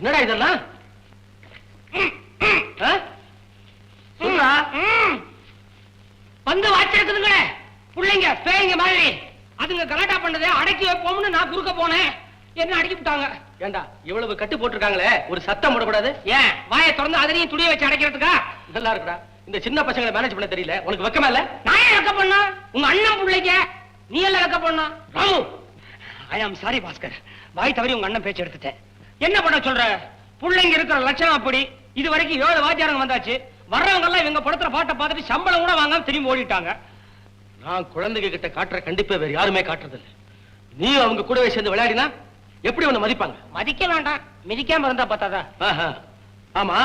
என்னடா இதெல்லாம்? வந்து வாச்சிருக்குதுங்களே பிள்ளைங்க பேய்ங்க மாதிரி. அதுங்க கலாட்டா பண்ணதே அடக்கி வைப்போம்னு நான் குறுக்க போனேன். என்ன அடக்கி விட்டாங்க. ஏண்டா இவ்வளவு கட்டு போட்டிருக்காங்களே, ஒரு சத்தம் போடக்கூடாது? ஏன் வாயை திறந்து அதனையும் துணியை வச்சு அடைக்கிறதுக்கா? நல்லா இருக்குடா. இந்த சின்ன பசங்களை மேனேஜ் பண்ண தெரியல. உனக்கு வெக்கமா இல்ல? நான் ஏன் வெக்க பண்ணா? உங்க அண்ணன் பிள்ளைங்க. நீ எல்லாம் வெக்க பண்ணா? ராமு, ஐ ஆம் சாரி பாஸ்கர். வாய் தவறி உங்க அண்ணன் பேச்சு எடுத்துட்டேன். என்ன பண்ண சொல்ற? பிள்ளைங்க இருக்கிற லட்சணம் அப்படி. இது வரைக்கும் 7 வாத்தியாரங்க வந்தாச்சு. வர்றவங்க எல்லாம் இவங்க படத்துல பாட்டை பார்த்துட்டு சம்பளம் கூட வாங்காம திரும்பி ஓடிட்டாங்க. நான் குழந்தைங்க கிட்ட காட்டுற கண்டிப்பா வேற யாருமே காட்டுறது இல்ல. நீ அவங்க கூடவே சேர்ந்து விளையாடினா எப்படி உன்னை மதிப்பாங்க? மதிக்க வேண்டாம், மிதிக்காம இருந்தா பார்த்தாதா? ஆமா,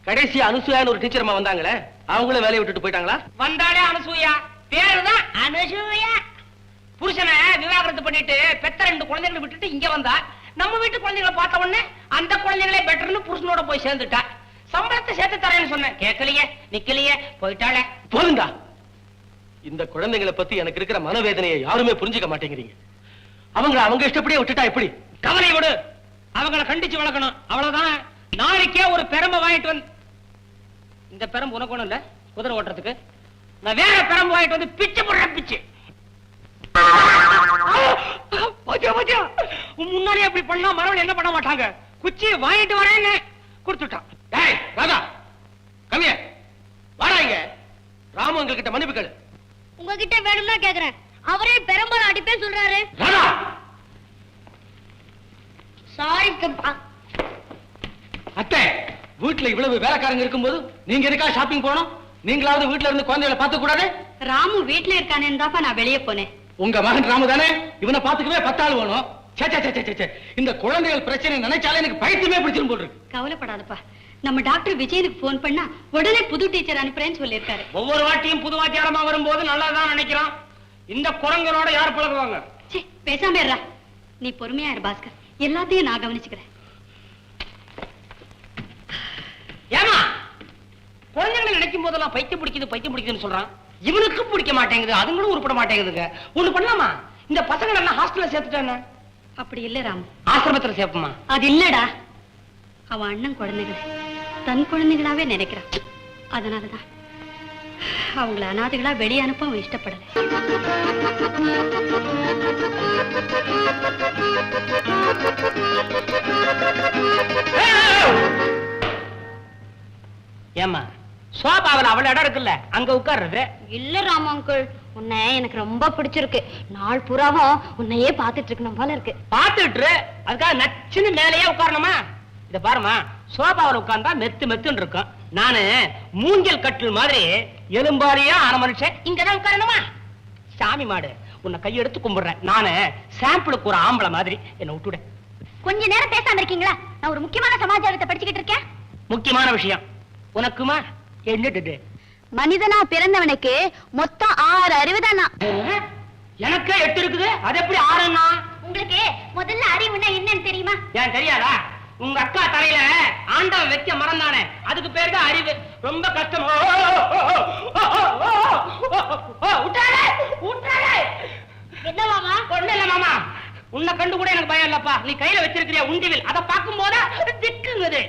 கடைசி அனுசூயான்னு ஒரு டீச்சர் அம்மா வந்தாங்களே, அவங்களும் வேலையை விட்டுட்டு போயிட்டாங்களா? வந்தாலே அனுசூயா, பேருதான் அனுசூயா. புருஷனை விவாகரத்து பண்ணிட்டு பெத்த 2 குழந்தைகளை விட்டுட்டு இங்க வந்தா, நம்ம வீட்டு குழந்தைகளை பார்த்த உடனே அந்த குழந்தைகளே பெட்டர்னு புருஷனோட போய் சேர்ந்துட்டா. சம்பளத்தை சேர்த்து தரேன்னு சொன்னேன், கேட்கலையே, நிக்கலையே, போயிட்டாளே. போதுண்டா. இந்த குழந்தைகளை பத்தி எனக்கு இருக்கிற மனவேதனையை யாருமே புரிஞ்சுக்க மாட்டேங்கிறீங்க. அவங்க இஷ்டப்படியே விட்டுட்டா எப்படி? கவலை விடு, அவங்கள கண்டிச்சு வளர்க்கணும், அவ்வளவுதான். நாளைக்கே ஒரு பெரம்பை வாங்கிட்டு வந்து, இந்த பெரம்பு உனக்கு ஒண்ணும் இல்ல குதிரை ஓட்டுறதுக்கு, நான் வேற பெரம்பு வாங்கிட்டு வந்து பிச்சு போடுற பிச்சு. முன்னாடி அப்படி பண்ணா மறுபடியும் என்ன பண்ண மாட்டாங்க. குச்சி வாங்கிட்டு வரேன்னு கொடுத்துட்டான். ராதா, கம்மிய வாடாங்க. ராமு உங்ககிட்ட மன்னிப்பு கேளு. உங்ககிட்ட வேணும்னா கேக்குறேன். அவரே பெரம்பல அடிப்பே சொல்றாரு. ராதா, சாரி அத்தை, வீட்டுல இவ்வளவு வேலைக்காரங்க இருக்கும்போது நீங்க எதுக்கா ஷாப்பிங் போனோம்? நீங்களாவது வீட்டுல இருந்து குழந்தைகளை பார்த்து கூடாது? ராமு வீட்டுல இருக்கானேன்னு தாப்பா நான் வெளியே போனேன். உங்க மகன் ராமு தானே? இவனை பாத்துக்கவே 10 ஆள் வேணும். இந்த குழந்தைகள் பிரச்சனை நினைச்சாலே எனக்கு பைத்தியமே பிடிச்சிரும் போல் இருக்கு. கவலைப்படாதப்பா, நம்ம டாக்டர் விஜயனுக்கு போன் பண்ணா உடனே புது டீச்சர் அனுப்புறேன்னு சொல்லியிருக்காரு. ஒவ்வொரு வாட்டியும் புது வாத்தியாரமா வரும்போது நல்லதான் நினைக்கிறான். இந்த குரங்கனோட யார் பழகுவாங்க? பேசாம இருடா. நீ பொறுமையா இரு பாஸ்கர், எல்லாத்தையும் நான் கவனிச்சுக்கிறேன். ஏமா குழந்தைகளை நினைக்கும் போதெல்லாம் பைத்தியம் பிடிக்குதுன்னு சொல்றான். இவனுக்கு பிடிக்க மாட்டேங்குது, அதுங்களும் உருப்பட மாட்டேங்குதுங்க. ஒண்ணு பண்ணலாமா? இந்த பசங்க எல்லாம் ஹாஸ்டல்ல சேர்த்துட்டானே. அப்படி இல்ல ராம், ஆசிரமத்துல சேர்ப்போமா? அது இல்லடா, அவன் அண்ணன் குழந்தைகளை தன் குழந்தைகளாவே நினைக்கிறான். அதனாலதான் அவங்கள அனாதைகளா வெளியே அனுப்ப அவன் இஷ்டப்படல. ஏமா சோபாவில் அவள இடம் இருக்குல்ல, அங்க உட்கார்றது? இல்ல ராம் அங்கிள், உன்னை எனக்கு ரொம்ப பிடிச்சிருக்கு. நாள் பூராவும் உன்னையே பாத்துட்டு இருக்கணும் போல இருக்கு. பாத்துட்டு அதுக்காக நச்சுன்னு மேலேயே உட்காரணுமா? இத பாருமா, சோபாவில் உட்கார்ந்தா மெத்துன்னு இருக்கும். நானு மூங்கில் கட்டில் மாதிரி எலும்பாரியா ஆன மனுஷன் இங்கதான் உட்காரணுமா? சாமி மாடு, உன்னை கையெடுத்து கும்பிடுறேன். நானு சாம்பிளுக்கு ஒரு ஆம்பளை மாதிரி என்ன விட்டுட. கொஞ்ச நேரம் பேசாம இருக்கீங்களா? நான் ஒரு முக்கியமான சமாச்சாரத்தை படிச்சுக்கிட்டு இருக்கேன். முக்கியமான விஷயம் உனக்குமா? என்னது? மனிதனா பிறந்தவனுக்கு மொத்தம் 6 அறிவு தானா? எனக்கு 8 இருக்குது. அது எப்படி 6ன்னா? உங்களுக்கு முதல்ல அறிவுன்னா என்னன்னு தெரியுமா? ஏன் தெரியாதா? உங்க அக்கா தலையில ஆண்டவன் வைக்க மறந்தானே, அதுக்கு பேர் தான் அறிவு. ரொம்ப கஷ்டம். என்ன மாமா? ஒண்ணு இல்ல மாமா, உன்னை கண்டு கூட எனக்கு பயம் இல்லப்பா. நீ கையில வச்சிருக்கிற உண்டிவில் அதை பார்க்கும் போது திக்குங்குது.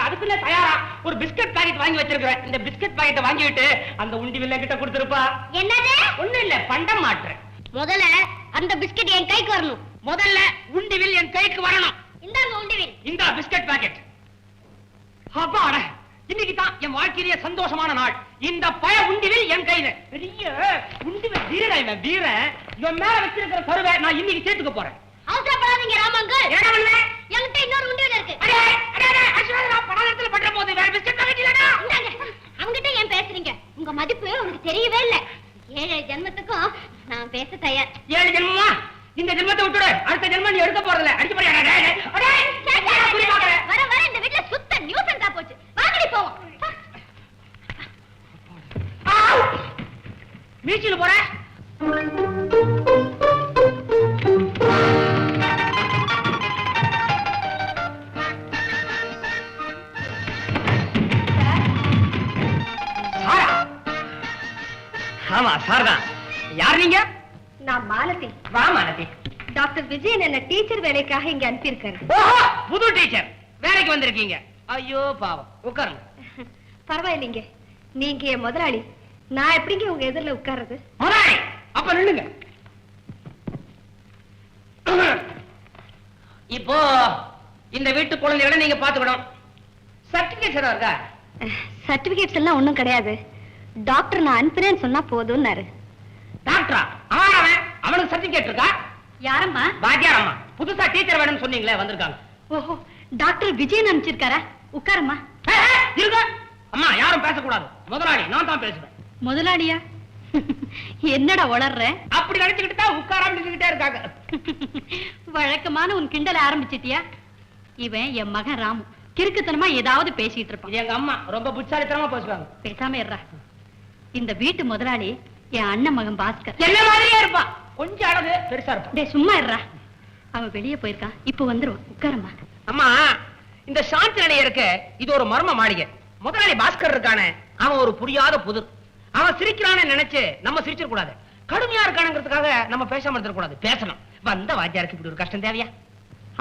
அதுக்குள்ள தயாரா ஒரு பிஸ்கட் பாக்கெட் வாங்கி வச்சிருக்கிறேன். இந்த பிஸ்கட் பாக்கெட்டை வாங்கிட்டு அந்த உண்டிவில்ல கிட்ட கொடுத்துருப்பா. என்னது? ஒண்ணு இல்ல, பண்டம் மாற்று. முதல்ல அந்த பிஸ்கட் என் கைக்கு வரணும். முதல்ல உண்டிவில் என் கைக்கு வரணும். இந்தாங்க உண்டிவில். இந்த பிஸ்கட் பாக்கெட். அப்பாட, இன்னைக்கு தான் என் வாழ்க்கையிலேயே சந்தோஷமான நாள். இந்த பய உண்டிவில் என் கையில. பெரிய உண்டிவில் வீர, இவன் வீர. இவன் மேல வச்சிருக்கிற கருவை நான் இன்னைக்கு சேர்த்துக்க போறேன். அவசரப்படாதீங்க ராமங்கள். ஏடவல்ல, என்கிட்ட இன்னொரு உண்டிவில் இருக்கு. அடே அடே அடே, அஸ்வதா, நான் பணத்துல பண்ற போது வேற பிஸ்கட் பாக்கெட் இல்லடா. இந்தாங்க. அவங்கிட்ட ஏன் பேசுறீங்க? உங்க மதிப்பு உங்களுக்கு தெரியவே இல்ல. 7 ஜென்மத்துக்கும் நான் பேச தயார். 7 ஜென்மமா? இந்த ஜென்மத்தை விட்டுடு, அடுத்த ஜென்மம் நீ எடுக்க போறதில்ல. அடிச்சு போறியா? அடே அடே, வர இந்த வீட்ல சுத்த நியூசன்ஸா போச்சு. வாங்கடி போவோம். மீச்சில போற? ஆமா சார்தான். யார் நீங்க? நான் மாலதி. வா மாலதி. டாக்டர் விஜயன் என்ன டீச்சர் வேலைக்காக இங்க அனுப்பியிருக்காரு. புது டீச்சர். வேலைக்கு வந்திருக்கீங்க. ஐயோ பாவம், உட்காருங்க. பரவாயில்லைங்க, நீங்க என் முதலாளி, நான் எப்படிங்க உங்க எதிரில உட்கார்றது? முதலாளி அப்ப நில்லுங்க. இப்போ இந்த வீட்டு குழந்தைகளை நீங்க பாத்துக்கணும். சர்டிபிகேட் இருக்கா? சர்டிபிகேட்ஸ் எல்லாம் ஒண்ணும் கிடையாது. டாக்டர் நான் அனுப்புறேன்னு சொன்னா போதும்னாரு. டாக்டரா? அவனுக்கு சர்டிபிகேட் இருக்கா? யாரம்மா? வாத்தியாரம்மா. புதுசா டீச்சர் வேணும்னு சொன்னீங்களே, வந்திருக்காங்க. ஓஹோ, டாக்டர் விஜயன் அனுப்பிச்சிருக்காரா? உட்காரம்மா. இருங்க அம்மா, யாரும் பேசக்கூடாது. முதலாளி நான் தான் பேசுவேன். முதலாளியா? என்னடா வளர்ற? அப்படி நினைச்சுக்கிட்டு தான் உட்காராம நின்னுகிட்டே இருக்காங்க. வழக்கமான உன் கிண்டல ஆரம்பிச்சிட்டியா? இவன் என் மகன் ராமு, கிறுக்குத்தனமா ஏதாவது பேசிட்டு இருப்பான். எங்க அம்மா ரொம்ப புட்சாலித்தனமா பேசுவாங்க. பேசாம இருறா. இந்த வீட்டு முதலாளி என் அண்ணன் மகன் பாஸ்கர். என்ன மாதிரியே இருப்பான், கொஞ்சம் அழகு பெருசா இருப்பான். டேய் சும்மா இருறா, அவன் வெளியே போயிருக்கான், இப்ப வந்துருவான். உட்காரம்மா. அம்மா, இந்த சாந்தி நிலையருக்கு இது ஒரு மர்ம மாளிகை. முதலாளி பாஸ்கர் இருக்கானே, அவன் ஒரு புரியாத புதிர். அவன் சிரிக்கிறான்னு நினைச்சு நம்ம சிரிச்சிட கூடாது. கடுமையா இருக்கானுங்கிறதுக்காக நம்ம பேசாம இருக்க கூடாது, பேசணும். வந்த வாத்தியாருக்கு இப்படி ஒரு கஷ்டம் தேவையா?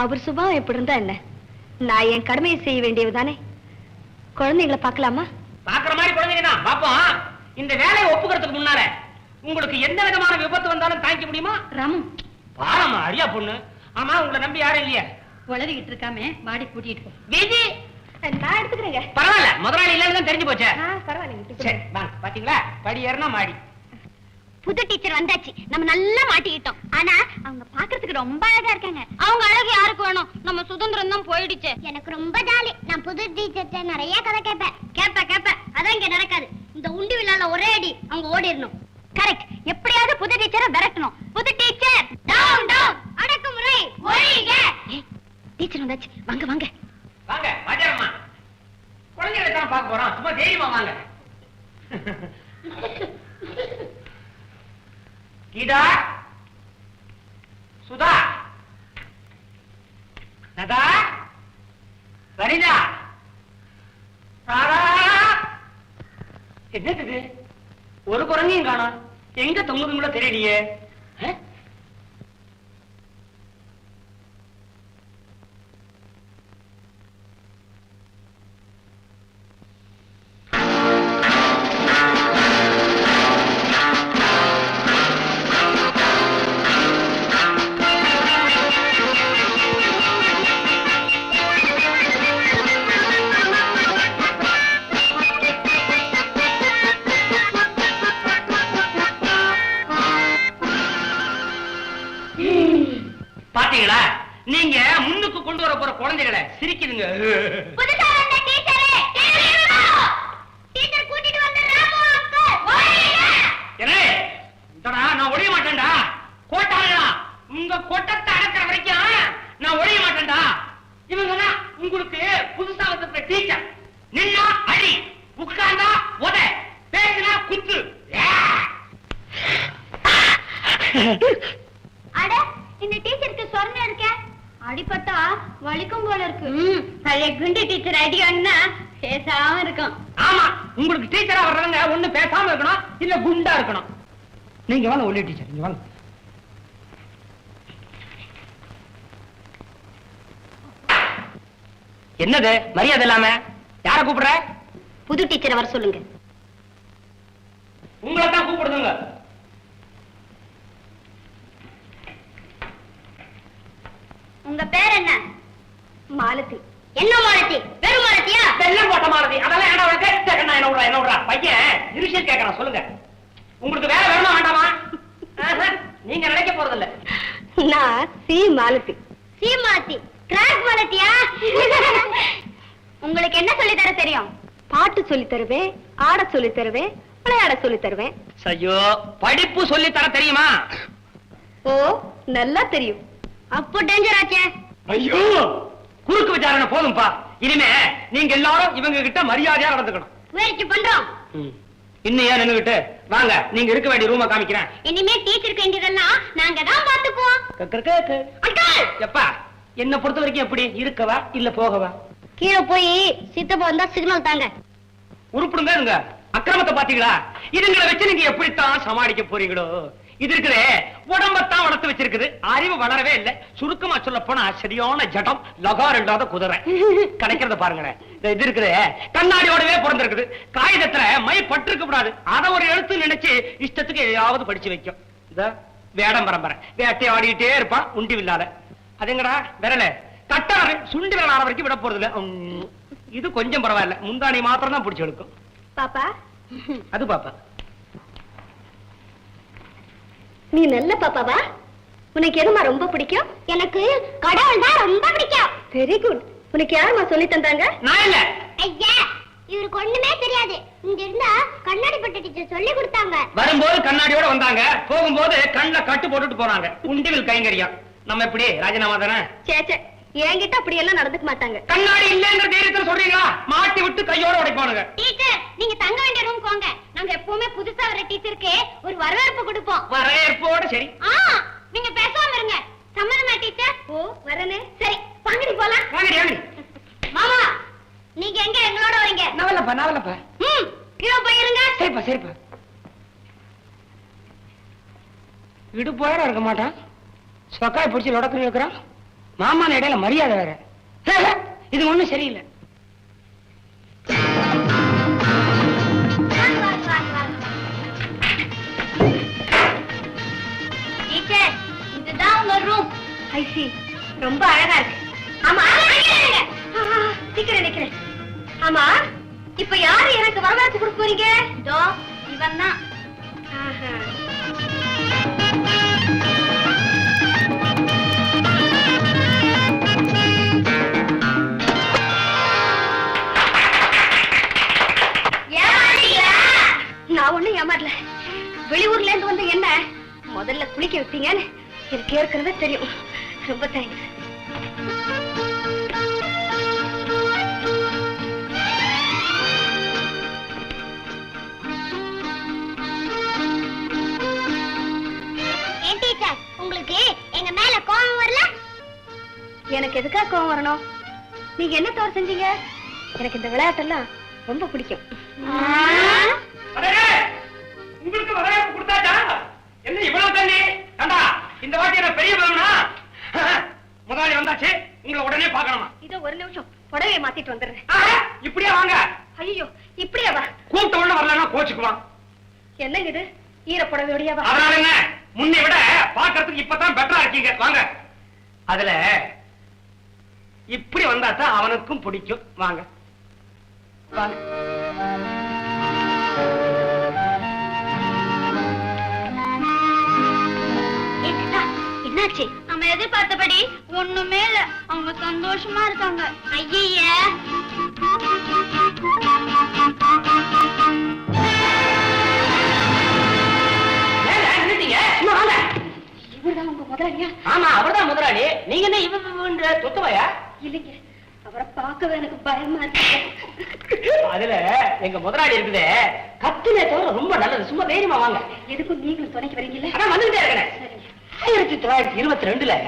அவர் சுபாவம் எப்படி இருந்தா என்ன? நான் என் கடமையை செய்ய வேண்டியதுதானே. குழந்தைகளை பார்க்கலாமா? பாக்குற மாதிரி குழந்தைங்க தான் பாப்போம். இந்த வேலையை ஒப்புக்கிறதுக்கு முன்னால உங்களுக்கு எந்த விதமான விபத்து வந்தாலும் தாங்கிக்க முடியுமா? ராமு பாரமா அரியா பொண்ணு. ஆமா, உங்களை நம்பி யாரும் இல்லையா? உளறிக்கிட்டு இருக்காம வாடி கூட்டிட்டு போ. விஜி, நான் எடுத்துக்கிறேங்க. பரவாயில்ல, முதலாளி இல்லன்னு தெரிஞ்சு போச்சே. பரவாயில்லைங்க. சரி வாங்க. பாத்தீங்களா, படி ஏறினா மாடி. புது டீச்சர் வந்தாச்சு, நம்ம நல்லா மாட்டிக்கிட்டோம். ஆனா அவங்க பாக்குறதுக்கு ரொம்ப அழகா இருக்காங்க. அவங்க அழகு யாருக்கு வேணும்? நம்ம சுதந்திரம் தான் போயிடுச்சு. எனக்கு ரொம்ப ஜாலி. நான் புது டீச்சர்ட்ட நிறைய கதை கேட்பேன். அதான் இங்க நடக்காது. இந்த உண்டி விழால ஒரே அடி அவங்க ஓடிடணும். கரெக்ட். எப்படியாவது புது டீச்சரை விரட்டணும். புது டீச்சர் டவுன் டவுன், அடக்குமுறை ஒழிக. டீச்சர் வந்தாச்சு, வாங்க வாங்க வாங்க. வாத்தியாரம்மா, குழந்தைகளை தான் பார்க்க போறோம், சும்மா தைரியமா வாங்க. கீதா, சுதா, நதா, வனிதா, சாரா. என்னது இது? ஒரு குரங்கையும் காணோம். எங்க தொங்குதுங்களோ தெரியலையே. பாத்தீங்களா, நீங்க முன்னுக்கு கொண்டு வர போற குழந்தைகளை சிரிக்குதுங்க. நான் ஒழிய மாட்டேன்டா. கோட்டாளா, உங்க கொட்டத்தை அடக்கிற வரைக்கும் நான் ஒழிய மாட்டேன்டா. இவங்க உங்களுக்கு புதுசா வந்திருக்கிற டீச்சர். நின்னா அடி, உட்கார்ந்தா உத, பேசினா குத்து. அட, இந்த டீச்சருக்கு சொர்ணம் இருக்க. அடிபட்டா வலிக்கும் போல இருக்கு. பழைய குண்டு டீச்சர் அடியான்னா பேசாம இருக்கும். ஆமா, உங்களுக்கு டீச்சரா வர்றவங்க ஒண்ணு பேசாம இருக்கணும், இல்ல குண்டா இருக்கணும். நீங்க வாங்க ஒல்லி டீச்சர், நீங்க வாங்க. என்னது மரியாதை இல்லாம? யார கூப்பிடுற? புது டீச்சரை வர சொல்லுங்க. உங்களை தான் கூப்பிடுதுங்க. உங்க பேர் என்ன? மாலதி. என்ன மாலதி? வெறும் மாலதியா? வெள்ளம் போட்ட மாலதி. அதெல்லாம் என்ன உனக்கு? என்ன விடுறா பையன் இருஷன் கேட்கறான். சொல்லுங்க, உங்களுக்கு வேற வேணுமா வேண்டாமா? நீங்க நினைக்க போறதில்ல. நான் C Malathi. C Malathi? Crack மாலதியா? உங்களுக்கு என்ன சொல்லி தர தெரியும்? பாட்டு சொல்லி தருவேன், ஆட சொல்லி தருவேன், விளையாட சொல்லி தருவேன். ஐயோ, படிப்பு சொல்லி தர தெரியுமா? ஓ, நல்லா தெரியும். அப்போ டேஞ்சர் ஆச்சே. ஐயோ, குறுக்கு விசாரணை போதும்பா. இனிமே நீங்க எல்லாரும் இவங்க கிட்ட மரியாதையா நடந்துக்கணும். முயற்சி பண்றோம். இன்னும் ஏன் நின்னுகிட்டு? வாங்க, நீங்க இருக்க வேண்டிய ரூமை காமிக்கிறேன். இனிமே டீச்சருக்கு வேண்டியதெல்லாம் நாங்க தான் பாத்துக்குவோம். எப்பா, என்ன பொறுத்த வரைக்கும் எப்படி இருக்கவா இல்ல போகவா? கீழே போய் சித்தப்பா வந்தா சிக்னல் தாங்க. உருப்பிடுங்க. அக்கிரமத்தை பாத்தீங்களா? இதுங்களை வச்சு நீங்க எப்படித்தான் சமாளிக்க போறீங்களோ? இது இருக்குது உடம்பத்தான் வளர்த்து வச்சிருக்குது, அறிவு வளரவே இல்லை. சுருக்கமா சொல்ல போனா சரியான ஜடம், லகார் இல்லாத குதிரை. கிடைக்கிறத பாருங்களேன். இது இருக்குது கண்ணாடியோடவே பிறந்திருக்குது. காகிதத்துல மை பட்டிருக்க கூடாது, அதை ஒரு எழுத்து நினைச்சு இஷ்டத்துக்கு எதையாவது படிச்சு வைக்கும். இந்த வேடம் பரம்பரை வேட்டையை ஆடிக்கிட்டே இருப்பான் உண்டி வில்லாத. அதுங்கடா விரல கட்டாரு சுண்டி விரல் ஆன வரைக்கும் விட போறது இல்ல. இது கொஞ்சம் பரவாயில்ல, முந்தானி மாத்திரம் தான் பிடிச்சு எடுக்கும். பாப்பா அது பாப்பா, நீ நல்ல பாப்பாவா? உனக்கு எதுமா ரொம்ப பிடிக்கும்? எனக்கு கடவுள் தான் ரொம்ப பிடிக்கும். Very good. உனக்கு யாருமா சொல்லி தந்தாங்க? நான் இல்ல. ஐயா, இவருக்கு ஒண்ணுமே தெரியாது. இங்க இருந்தா கண்ணாடி பட்ட டீச்சர் சொல்லி கொடுத்தாங்க. வரும்போது கண்ணாடியோட வந்தாங்க, போகும்போது கண்ணுல கட்டு போட்டுட்டு போறாங்க. உண்டிவில் கைங்கரியா. நம்ம எப்படி ராஜினாமா தானே? சேச்சே, என்கிட்ட அப்படி எல்லாம் நடந்துக்க மாட்டாங்க. கண்ணாடி இல்லங்கிற தைரியத்துல சொல்றீங்களா? மாட்டி விட்டு கையோட உடைப்பானுங்க. டீச்சர், நீங்க தங்க வேண்டிய ரூம் போங்க. நாங்க எப்பவுமே புதுசா வர டீச்சருக்கு ஒரு வரவேற்பு கொடுப்போம். வரவேற்போட சரி. நீங்க பேசாம இருங்க. சம்மதமா டீச்சர்? ஓ, வரனே. சரி, வாங்கடி போலாம். வாங்கடி வாங்கடி. மாமா, நீங்க எங்க எங்களோட வரீங்க? நவலப்பா நவலப்பா. இதோ போயிருங்க. சரிப்பா சரிப்பா. இடுப்போட இருக்க மாட்டான், சொக்காய் பிடிச்சி லொடக்கு இருக்கிறான். மாமான இடையில மரியாதை வேற. இது ஒண்ணும் சரியில்லை. டீச்சர், இதுதான் உங்க ரூம். ஐ சி, ரொம்ப அழகா இருக்கு. ஆமா, நிக்கிறேன். ஆமா, இப்ப யாரு எனக்கு வரவேற்பு கொடுக்க போறீங்க? இதோ இவன் தான். நான் ஒண்ணும் ஏமாறல. வெளியூர்ல இருந்து வந்து என்ன முதல்ல குளிக்க வச்சீங்கன்னு எனக்கு ஏற்கனவே தெரியும். ரொம்ப தேங்க்ஸ். உங்களுக்கு எங்க மேல கோவம் வரல? எனக்கு எதுக்கா கோவம் வரணும்? நீங்க என்ன தவறு செஞ்சீங்க? எனக்கு இந்த விளையாட்டெல்லாம் ரொம்ப பிடிக்கும். உங்களுக்கு வரவேற்பு கொடுத்தாச்சா? என்ன இவ்வளவு தண்ணி? கண்டா, இந்த வாட்டி என்ன பெரிய பலனா? முதலாளி வந்தாச்சு, உங்களை உடனே பார்க்கணுமா? இதோ ஒரு நிமிஷம், புடவையை மாத்திட்டு வந்துடுறேன். இப்படியே வாங்க. ஐயோ, இப்படியே வா. கூப்பிட்ட உடனே வரலன்னா கோச்சுக்குவான். என்னங்க இது, ஈர புடவையோடயா வா? அதனால என்ன, முன்னை விட பார்க்கறதுக்கு இப்பதான் பெட்டரா இருக்கீங்க. வாங்க. அதுல இப்படி வந்தா தான் அவனுக்கும் பிடிக்கும். வாங்க வாங்க. என்னாச்சு? நம்ம எதிர்பார்த்தபடி ஒண்ணுமே இல்ல. அவங்க சந்தோஷமா இருக்காங்க. ஐய, ஆமா, அவர்தான் முதலாளி. நீங்க என்ன இவன்ற தொத்துவையா? இல்லைங்க, அவரை பார்க்கவே எனக்கு பயமா இருக்கு. அதுல எங்க முதலாளி இருக்குது, கத்துனே தவிர ரொம்ப நல்லது. சும்மா தைரியமா வாங்க. எதுக்கும் நீங்களும் துணைக்கு வரீங்கல்ல? அதான் வந்துட்டே இருக்கேன். 1922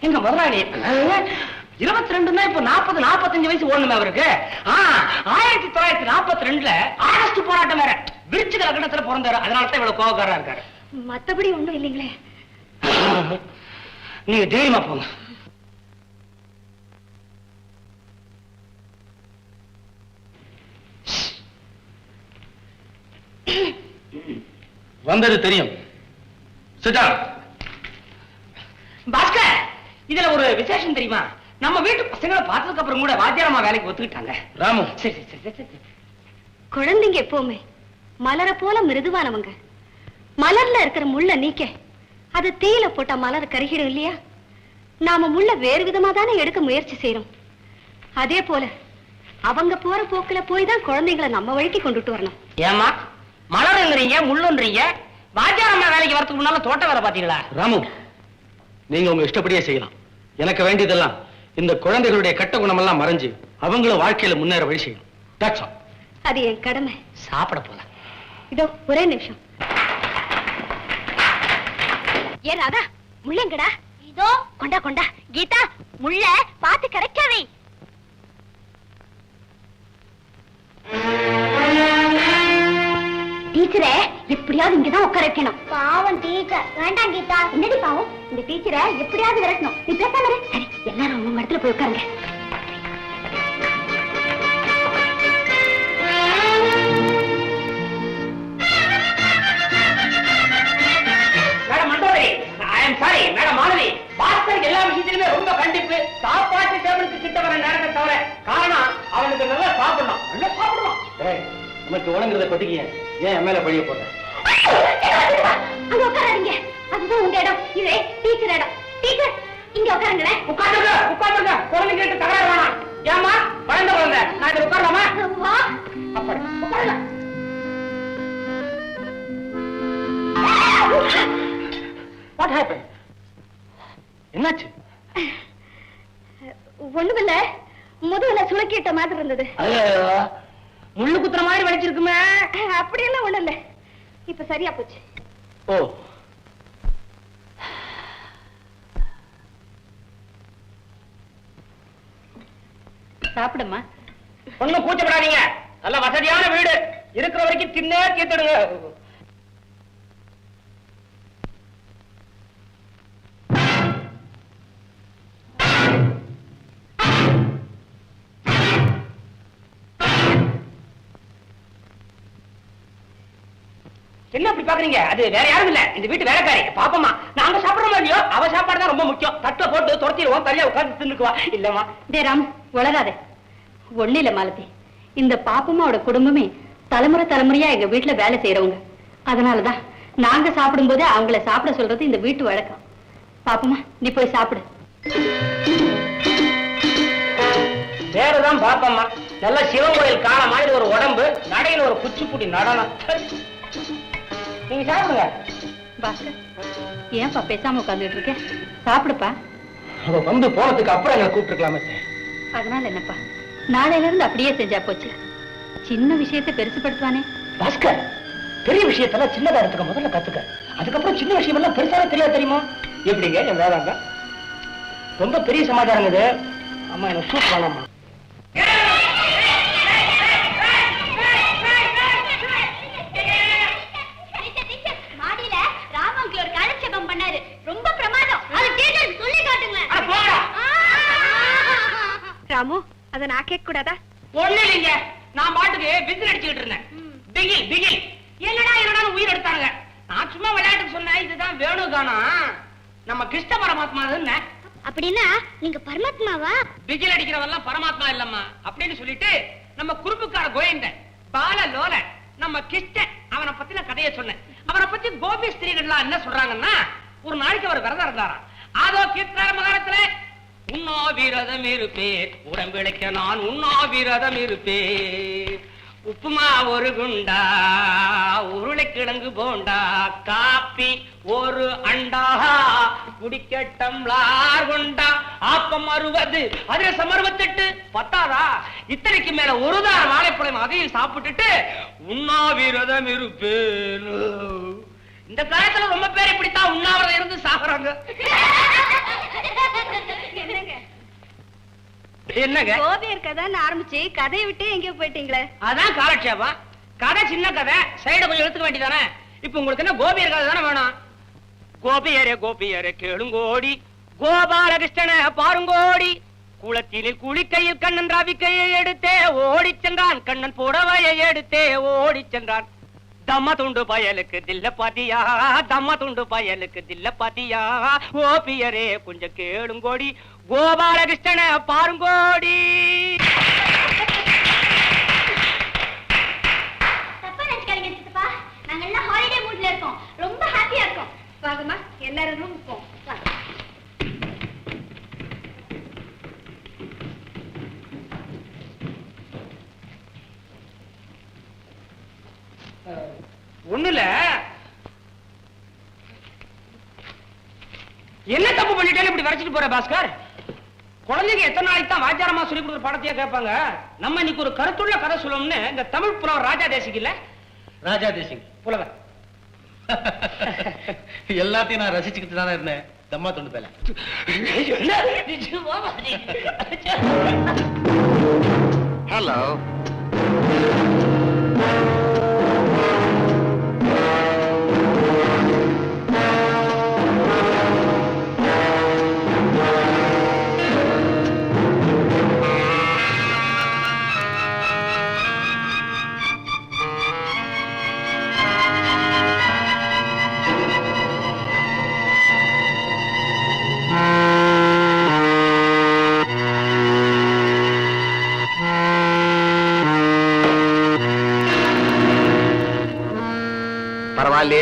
எங்க முதலாளி 22 இப்ப 40-45 வயசு ஓடணுமே அவருக்கு. 1942 ஆகஸ்ட் போராட்டம் வேற, விருச்சிக லக்னத்துல பிறந்தாரு. அதனாலதான் இவ்வளவு கோபக்காரா இருக்காரு. மத்தபடி ஒண்ணும் இல்லைங்களே. நீங்க தைரியமா போங்க. வந்தது தெரியும். பாஸ்கர், இதுல ஒரு விசேஷம் தெரியுமா? நம்ம வீட்டு பசங்களை பார்த்ததுக்கு அப்புறம் கூட வாத்தியாரமா வேலைக்கு ஒத்துக்கிட்டாங்க. ராமு, சரி சரி சரி சரி. குழந்தைங்க எப்பவுமே மலரை போல மிருதுவானவங்க. மலர்ல இருக்கிற முள்ள நீக்க அது தீயில போட்டா மலர் கருகிடும் இல்லையா? நாம முள்ள வேறு விதமா தானே எடுக்க முயற்சி செய்யறோம். அதே போல அவங்க போற போக்குல போய் தான் குழந்தைங்களை நம்ம வழிக்கு கொண்டுட்டு வரணும். ஏமா மலருங்கிறீங்க முள்ளுன்றீங்க? வாத்தியாரமா வேலைக்கு வரதுக்கு முன்னால தோட்டம் வேற பாத்தீங்களா? ராமு, நீங்க உங்க இஷ்டப்படியே செய்யலாம். எனக்கு வேண்டியதெல்லாம் இந்த குழந்தைகளுடைய கெட்ட குணமெல்லாம் மறைஞ்சு அவங்கள வாழ்க்கையில முன்னேற வழி செய்யணும். That's all. அது என் கடமை. சாப்பிட போலாம். இதோ ஒரே நிமிஷம். ஏ ராதா, முள்ளங்கடா. இதோ கொண்டா கொண்டா. கீதா, முள்ள பாத்து கிடைக்கவே. டீச்சரே, எப்படி எப்படியாவது இங்கதான் உட்கார வைக்கணும். பாவம் டீச்சர். வேண்டாம் கீதா. என்னடி பாவம்? இந்த டீச்சரை எப்படியாவது விரட்டணும். நீ பேசாம இரு. சரி, எல்லாரும் உங்க இடத்துல போய் உட்காருங்க. Madam Mandodari, I am sorry. Madam மாணவி, பாஸ்கர் எல்லா விஷயத்திலுமே ரொம்ப கண்டிப்பு. சாப்பாட்டு டேபிளுக்கு கிட்ட வர நேரத்தை தவிர. காரணம் அவனுக்கு நல்லா சாப்பிடணும். நல்லா சாப்பிடணும். உனக்கு உணங்குறத கொட்டிக்க ஏன் என் மேல பழிய போற? அங்க உட்காராதீங்க. அதுதான் உங்க இடம். இது டீச்சர் இடம். டீச்சர் இங்க உட்காருங்களேன். உட்காந்துருங்க, உட்காந்துருங்க. குழந்தைங்க கிட்ட தகராறு வேணாம். ஏமா வளர்ந்த குழந்தை, நான் இதில் உட்காரலாமா? வா. அப்படி உட்காருங்க. What happened? என்னாச்சு? ஒண்ணுமில்ல, முதுகுல சுளுக்கிட்ட மாதிரி இருந்தது. முள்ளு குத்துற மாதிரி வலிச்சிருக்குமே. அப்படியெல்லாம் ஒண்ணு இல்ல, இப்ப சரியா போச்சு. ஓ, சாப்பிடுமா. ஒண்ணும் கூச்சப்படாதீங்க. நல்ல வசதியான வீடு. இருக்கிற வரைக்கும் தின்னே தீர்த்துடுங்க. என்ன அப்படி பாக்குறீங்க? அது வேற யாரும் இல்ல, இந்த வீட்டு வேலைக்காரி பாப்பமா. நாங்க சாப்பிடுற மாதிரியோ அவ சாப்பாடு தான் ரொம்ப முக்கியம். தட்டை போட்டு துரத்திடுவோம், தனியா உட்கார்ந்து தின்னுக்குவா. இல்லம்மா. டே ராம், உளராதே. ஒண்ணு இல்ல மாலதி, இந்த பாப்பம்மாவோட குடும்பமே தலைமுறை தலைமுறையா எங்க வீட்டுல வேலை செய்யறவங்க. அதனாலதான் நாங்க சாப்பிடும் போதே அவங்கள சாப்பிட சொல்றது இந்த வீட்டு வழக்கம். பாப்பம்மா, நீ போய் சாப்பிடு. வேறதான் பாப்பம்மா. நல்ல சிவன் கோயில் காண மாதிரி ஒரு உடம்பு, நடையில ஒரு குச்சிப்புடி நடனம். நீங்க சாப்பிடுங்க. பாஸ்கர், ஏன்பா பேசாம உட்கார்ந்துட்டு இருக்க? சாப்பிடுப்பா. அவ வந்து போனதுக்கு அப்புறம் எங்களை கூப்பிட்டுருக்கலாமே. அதனால என்னப்பா, நாளையில இருந்து அப்படியே செஞ்சா போச்சு. சின்ன விஷயத்தை பெருசுபடுத்துவானே. பாஸ்கர், பெரிய விஷயத்தெல்லாம் சின்னதா எடுத்துக்க முதல்ல கத்துக்க. அதுக்கப்புறம் சின்ன விஷயம் எல்லாம் பெருசாவே தெரியாது, தெரியுமா? எப்படிங்க என் வேறாங்க? ரொம்ப பெரிய சமாச்சாரம் இது. அம்மா எனக்கு சூப் வேணாமா? மாடியில ராமங்கில் ஒரு காலட்சேபம் பண்ணாரு. ரொம்ப பிரமாதம். அது டீச்சருக்கு சொல்லி காட்டுங்களேன். ராமு, அத நான் கேட்க கூடாதா? ஒண்ணு இல்லைங்க, நான் பாட்டுக்கு விசில் அடிச்சுக்கிட்டு இருந்தேன். பிகில் பிகில். என்னடா என்னடா உயிர் எடுத்தாங்க. நான் சும்மா விளையாட்டுக்கு சொன்னேன். இதுதான் வேணுகானா நம்ம கிருஷ்ண பரமாத்மா. அப்படின்னா நீங்க பரமாத்மாவா? பிகில் அடிக்கிறவெல்லாம் பரமாத்மா இல்லம்மா அப்படின்னு சொல்லிட்டு நம்ம குறுப்புக்கார கோயந்தன் பால லோல நம்ம கிருஷ்ணன் அவனை பத்தின கதையை சொன்னேன். அவனை பத்தி கோபி ஸ்திரீகள்லாம் என்ன சொல்றாங்கன்னா, ஒரு நாளைக்கு அவர் விரதம் இருந்தாராம். அதோ கீர்த்தன மகாரத்துல உண்ணாவிரதம் இருப்பேன், உடம்பிழைக்க நான் உண்ணாவிரதம் இருப்பேன். உப்புமா ஒரு குண்டா, உருளைக்கிழங்கு போண்டா, காப்பி ஒரு அண்டா, குடிக்க டம்ளார் குண்டா, ஆப்பம் 60, அதிரசம் 68, பத்தாதா? இத்தனைக்கு மேல ஒரு தார வாழைப்பழம் அதையும் சாப்பிட்டுட்டு உண்ணாவிரதம் இருப்பேன். இந்த காலத்துல ரொம்ப பேர் இப்படித்தான் உண்ணாவிரதம் இருந்து சாகுறாங்க. என்னங்க கோபியர் கதைன்னு ஆரம்பிச்சு கதையை விட்டு எங்கேயோ போயிட்டீங்களே? அதான் காலட்சேபம். கதை சின்ன கதை, சைட கொஞ்சம் எடுத்துக்க வேண்டியதானே. இப்ப உங்களுக்கு என்ன கோபியர் கதை தானே வேணும்? கோபியரே கோபியரே கேளுங்கோடி, கோபாலகிருஷ்ணன பாருங்கோடி, குளத்தினில் குளிக்கையில் கண்ணன் ராவிக்கையை எடுத்தே ஓடி சென்றான், கண்ணன் புடவையை எடுத்தே ஓடி சென்றான். தம்ம துண்டு பயலுக்கு தில்ல பாத்தியா, தம்ம துண்டு பயலுக்கு தில்ல பாத்தியா, கோபியரே கொஞ்சம் கேளுங்கோடி, கோபாலகிருஷ்ணன பாருங்கோடி. தப்பா நினைச்சுக்காதீங்க சித்தப்பா, நாங்க எல்லாம் ஹாலிடே மூட்ல இருக்கோம், ரொம்ப ஹாப்பியா இருக்கோம். வாங்கம்மா, எல்லாரும் ரூமுக்கு போவோம். ஒண்ணுல என்ன தப்பு பண்ணிட்டேன்னு இப்படி வரைச்சிட்டு போற பாஸ்கர்? குழந்தைங்க எத்தனை நாளைக்கு தான் வாத்தியாரமா சொல்லி கொடுக்குற பாடத்தையே கேட்பாங்க. நம்ம இன்னைக்கு ஒரு கருத்துள்ள கதை சொல்லணும்னு இந்த தமிழ் புலவர் ராஜா தேசிக் இல்ல, ராஜா தேசிங் புலவர் எல்லாத்தையும் நான் ரசிச்சுக்கிட்டு தானே இருந்தேன். தம்மா துண்டு பேல. Hello. மாலி,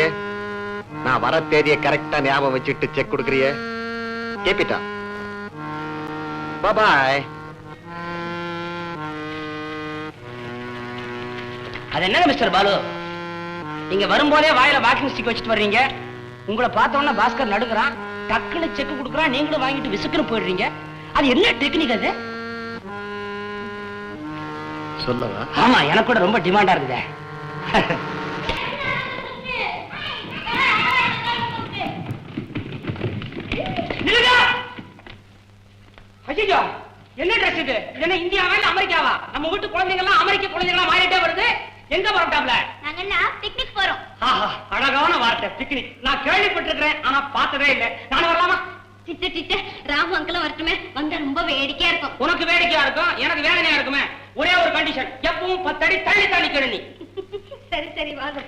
நான் வர தேதியை கரெக்டா ஞாபகம் வச்சுட்டு செக் கொடுக்கறியே? கேப்பிட்டா. பாய். அது என்ன மிஸ்டர் பாலு, நீங்க வரும்போதே வாயில வாக்கிங் ஸ்டிக் வச்சுட்டு வர்றீங்க. உங்களை பார்த்தோன்னா பாஸ்கர் நடுக்குறான், டக்குன்னு செக் கொடுக்குறான், நீங்களும் வாங்கிட்டு விசுக்குன்னு போயிடுறீங்க. அது என்ன டெக்னிக் அது? சொல்லவா? ஆமா, எனக்கு கூட ரொம்ப டிமாண்டா இருக்குதே. ஐயோ, என்ன ட்ரெஸ் இது? என்ன இந்தியாவா இல்ல அமெரிக்காவா? நம்ம வீட்டு குழந்தைங்க எல்லாம் அமெரிக்க குழந்தைங்களா மாறிட்டே வருது. எங்க வரட்டாப்ல? நாங்கெல்லாம் பிக்னிக் போறோம். அழகான வார்த்தை பிக்னிக். நான் கேள்விப்பட்டிருக்கிறேன், ஆனா பார்த்ததே இல்லை. நானும் வரலாமா? டீச்சர் டீச்சர், ராமு அங்கிளும் வரட்டுமே, வந்தா ரொம்ப வேடிக்கையா இருக்கும். உனக்கு வேடிக்கையா இருக்கும், எனக்கு வேதனையா இருக்குமே. ஒரே ஒரு கண்டிஷன், எப்பவும் 10 அடி தள்ளி தள்ளி கிட நீ. சரி சரி வாங்க.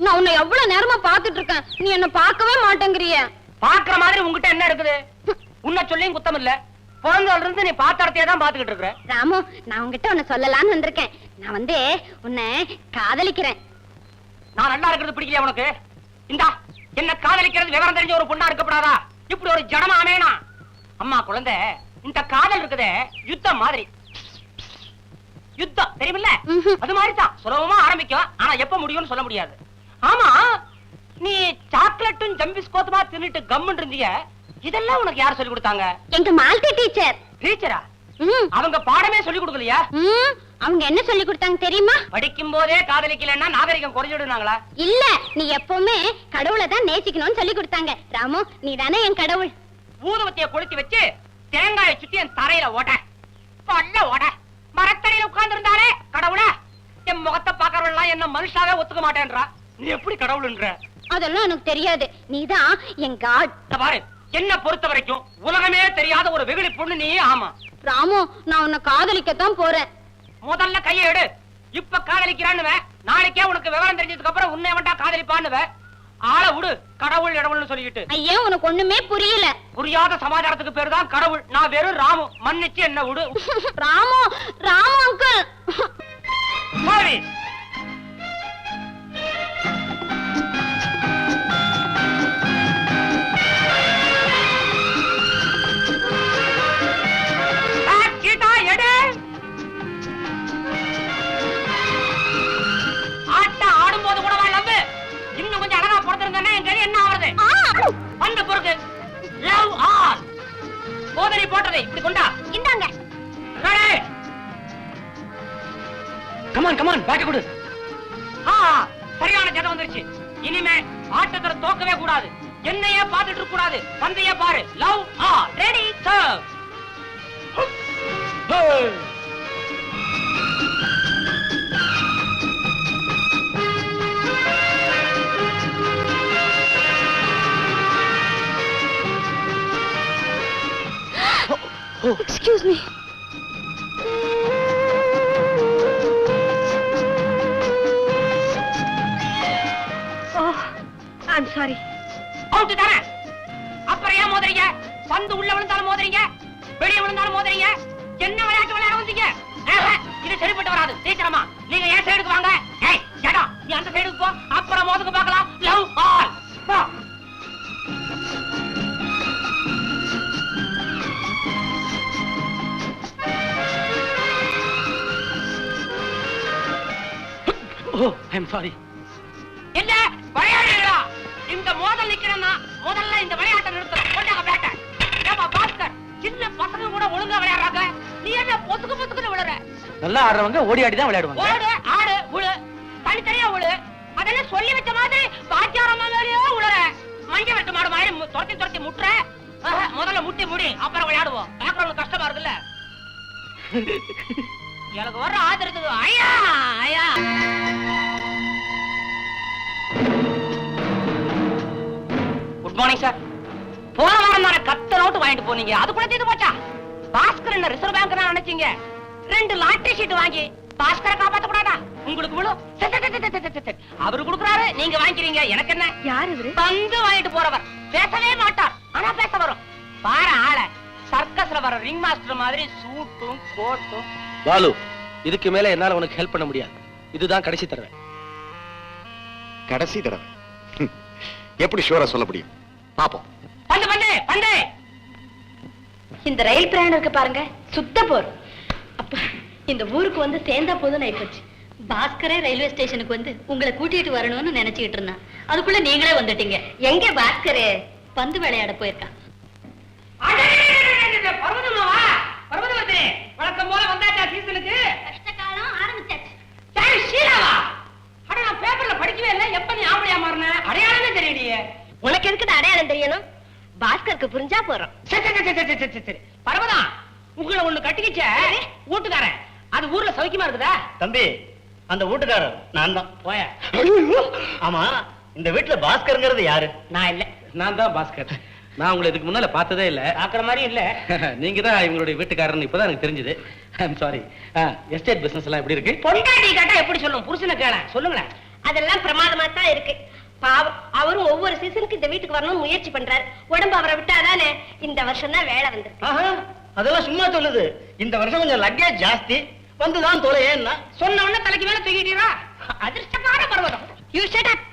நான் உன்னை எவ்வளவு நேரமா பாத்துட்டு இருக்கேன், நீ என்ன பார்க்கவே மாட்டேங்கிறிய. பாக்குற மாதிரி உங்ககிட்ட என்ன இருக்குது? உன்னை சொல்லியும் குத்தம் இல்ல. பிறந்ததுல இருந்து நீ பார்த்த இடத்தையே தான் பாத்துக்கிட்டு இருக்கிற. ராமு, நான் உன்கிட்ட உன்னை சொல்லலாம்னு வந்திருக்கேன். நான் உன்னை காதலிக்கிறேன். நான் நல்லா இருக்கிறது பிடிக்கலையா உனக்கு? இந்தா, என்ன காதலிக்கிறது விவரம் தெரிஞ்ச ஒரு பொண்ணா இருக்கப்படாதா? இப்படி ஒரு ஜனமா அமையனா? அம்மா குழந்தை, இந்த காதல் இருக்குதே யுத்தம் மாதிரி. யுத்தம் தெரியுமில்ல? அது மாதிரி தான் சுலபமா ஆரம்பிக்கும், ஆனா எப்ப முடியும்னு சொல்ல முடியாது. ஆமா, நீ சாக்லேட்டும் ஜம்பிஸ்கோத்துமா தின்னுட்டு கம்முன்னு இருந்தீங்க. இதெல்லாம் உனக்கு யார் சொல்லி கொடுத்தாங்க? எங்க மால்டி டீச்சர். டீச்சரா? அவங்க பாடமே சொல்லி கொடுக்கலையா? அவங்க என்ன சொல்லி கொடுத்தாங்க தெரியுமா? படிக்கும் போதே காதலிக்கலன்னா நாகரிகம் குறைஞ்சிடுனாங்களா? இல்ல, நீ எப்பவுமே கடவுளை தான் நேசிக்கணும்னு சொல்லி கொடுத்தாங்க. ராமு, நீ தானே என் கடவுள். ஊதுவத்திய கொளுத்தி வச்சு தேங்காயை சுத்தி என் தரையில ஓட்ட பல்ல ஓட மரத்தடியில உட்கார்ந்து இருந்தாரே கடவுளா. என் முகத்தை பாக்குறவெல்லாம் என்ன மனுஷாவே ஒத்துக்க மாட்டேன்றா. நீ எப்படி கடவுள்ன்ற? அதெல்லாம் எனக்கு தெரியாது, நீதான் என் காட். பாரு, என்ன பொறுத்த வரைக்கும் உலகமே தெரியாத ஒரு வெகுளி பொண்ணு நீ. ஆமா ராமு, நான் உன்னை காதலிக்கத்தான் போறேன். முதல்ல கையை எடு. இப்ப காதலிக்கிறான்னு, நாளைக்கே உனக்கு விவரம் தெரிஞ்சதுக்கு அப்புறம் உன்னை வேண்டா காதலிப்பான்னு. ஆள விடு, கடவுள் இடவுள்னு சொல்லிட்டு. ஐயா, உனக்கு ஒண்ணுமே புரியல. புரியாத சமாச்சாரத்துக்கு பேரு தான் கடவுள். நான் வெறும் ராமு, மன்னிச்சு என்ன விடு. ராமு, ராமு அங்கிள். போட்டதை இப்படி கொண்டா. இந்தாங்க. கமான் கமான், பேக்க கொடு. சரியான ஜனம் வந்துருச்சு. இனிமே ஆட்டத்துல தோக்கவே கூடாது. என்னையே பார்த்துட்டு இருக்க கூடாது. தந்தையே பாரு. Love all. Ready serve. Excuse me. Oh, I'm sorry. Out தானே? அப்புறம் ஏன் மோதுறீங்க? பந்து உள்ள விழுந்தாலும் மோதுறீங்க, வெளியே விழுந்தாலும் மோதுறீங்க. என்ன விளையாட்டு விளையாட வந்தீங்க? இது சரிப்பட்டு வராது. டீச்சரம்மா, நீங்க ஏன் சைடுக்கு வாங்க. ஏய் ஜடா, நீ அந்த சைடுக்கு போ. அப்புறம் மோதுக்கு பார்க்கலாம். Love all. போ. I'm sorry. என்ன விளையாடுறீங்களா? இந்த மோதல் நிக்கிறேன்னா முதல்ல இந்த விளையாட்டை நிறுத்தணும். கொண்டாங்க பேட்டை. ஏமா பாஸ்கர், சின்ன பசங்க கூட ஒழுங்கா விளையாடுறாங்க. நீ என்ன பொசுக்கு பொசுக்குன்னு விழுற? நல்லா ஆடுறவங்க ஓடி ஆடி தான் விளையாடுவாங்க. ஓடு, ஆடு, உழு, தனித்தனியா உழு. அதெல்லாம் சொல்லி வச்ச மாதிரி பாத்தியாரம் மாதிரியே உழுற. மஞ்ச வெட்டு மாடு மாதிரி துரத்தி துரத்தி முட்டுற. முதல்ல முட்டி முடி, அப்புறம் விளையாடுவோம். பாக்குறவங்களுக்கு கஷ்டமா இருக்குல்ல? எனக்கு வர்ற ஆதரத்துக்கு ஐயா ஐயா. Good morning sir. போன வாரம் தானே கத்த நோட்டு வாங்கிட்டு போனீங்க, அது கூட தீர்ந்து போச்சா? பாஸ்கர் என்ன ரிசர்வ் பேங்க் தான் நினைச்சீங்க? 2 லாட்டரி ஷீட் வாங்கி பாஸ்கரை காப்பாத்த கூடாதா? உங்களுக்கு விழும். அவரு கொடுக்குறாரு, நீங்க வாங்கிக்கிறீங்க. எனக்கு என்ன? யார் இவரு? பந்து வாங்கிட்டு போறவர். பேசவே மாட்டார், ஆனா பேச வரும். பாரு ஆள. சர்க்கஸ் படத்துல வர ரிங் மாஸ்டர் மாதிரி சூட்டும் கோட்டும். பாலு, இதுக்கு மேல என்னால உனக்கு ஹெல்ப் பண்ண முடியாது. இதுதான் கடைசி தடவை. கடைசி தடவை எப்படி ஷூரா சொல்ல முடியும்? பாப்போம். பந்து பந்து பந்து. இந்த ரயில் பிரயாணம் இருக்கு பாருங்க, சுத்த போர். அப்ப இந்த ஊருக்கு வந்து சேர்ந்தா போதும் ஆயிப்போச்சு. பாஸ்கரே ரயில்வே ஸ்டேஷனுக்கு வந்து உங்களை கூட்டிட்டு வரணும்னு நினைச்சுக்கிட்டு இருந்தான். அதுக்குள்ள நீங்களே வந்துட்டீங்க. எங்க பாஸ்கரே? பந்து விளையாட போயிருக்கான். பர்வதமாவா? பர்வதவதி வழக்கம் போல வந்தாச்சா சீசனுக்கு? கஷ்டகாலம் ஆரம்பிச்சாச்சு. சரி ஷீலாவா? அட நான் பேப்பர்ல படிக்கவே இல்லை. எப்ப நீ ஆம்பளையா மாறின? அடையாளமே தெரியலையே. உனக்கு எதுக்கு அடையாளம் தெரியணும்? பாஸ்கருக்கு புரிஞ்சா போறோம். சரி பர்வதா, உங்களை ஒண்ணு கட்டிக்கிச்ச வீட்டுக்காரன், அது ஊர்ல சௌக்கியமா இருக்குதா? தம்பி, அந்த வீட்டுக்காரர் நான் தான். போய. ஆமா, இந்த வீட்டுல பாஸ்கர்ங்கிறது யாரு? நான் இல்ல. நான் தான் பாஸ்கர். நான் உங்களை இதுக்கு முன்னால பார்த்ததே இல்ல. பாக்குற மாதிரி இல்ல. நீங்க தான் இவங்களுடைய வீட்டுக்காரன்னு இப்பதான் எனக்கு தெரிஞ்சது. I'm sorry. எஸ்டேட் பிசினஸ் எல்லாம் எப்படி இருக்கு? பொண்டாட்டி கேட்டா எப்படி சொல்லும்? புருஷனை கேள சொல்லுங்களேன். அதெல்லாம் பிரமாதமா தான் இருக்கு. பாவம், அவரும் ஒவ்வொரு சீசனுக்கு இந்த வீட்டுக்கு வரணும்னு முயற்சி பண்றாரு. உடம்பு அவரை விட்டாதானே இந்த வருஷம் தான் வேலை வந்திருக்கு. ஆஹா, அதெல்லாம் சும்மா சொல்லுது. இந்த வருஷம் கொஞ்சம் லக்கேஜ் ஜாஸ்தி வந்துதான் தொலை. ஏன்னா சொன்ன உடனே தலைக்கு மேல தூக்கிட்டீரா? அதிர்ஷ்டமான Parvatham. You shut up.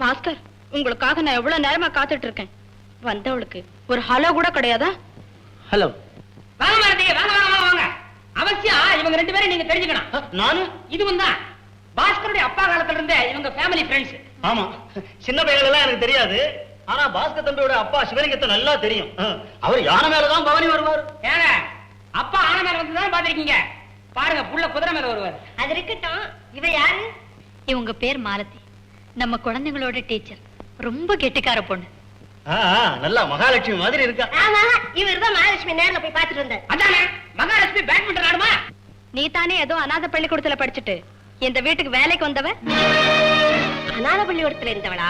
Bhaskar, உங்களுக்காக நான் எவ்வளவு நேரமா காத்துட்டு இருக்கேன். வந்தவளுக்கு ஒரு ஹலோ கூட கிடையாதா? ஹலோ. வாங்க மாரதி, வாங்க வாங்க வாங்க வாங்க. அவசியம் இவங்க ரெண்டு பேரும் நீங்க தெரிஞ்சுக்கணும். நானு இதுவும் தான் பாஸ்கருடைய அப்பா காலத்துல இருந்தே இவங்க ஃபேமிலி ஃப்ரெண்ட்ஸ். ஆமா, சின்ன பையன் எல்லாம் எனக்கு தெரியாது. ஆனா பாஸ்கர் தம்பியோட அப்பா சிவலிங்கத்தை நல்லா தெரியும். அவர் யானை மேலதான் பவனி வருவார். ஏங்க, அப்பா ஆன மேல வந்துதான் பாத்திருக்கீங்க. பாருங்க, புள்ள குதிரை மேல வருவார். அது இருக்கட்டும், இவ யாரு? இவங்க பேர் மாலதி, நம்ம குழந்தைங்களோட டீச்சர். ரொம்ப கெட்டிக்கார பொண்ணு. நல்லா மகாலட்சுமி மாதிரி இருக்கா. ஆமா, இவர்தான் மகாலட்சுமி நேர்ல போய் பாத்துட்டு வந்தார். அதானே மகாலட்சுமி பேட்மிண்டன் ஆடுமா? நீ தானே ஏதோ அநாத பள்ளிக்கூடத்துல படிச்சுட்டு இந்த வீட்டுக்கு வேலைக்கு வந்தவ? அநாத பள்ளிக்கூடத்துல இருந்தவளா?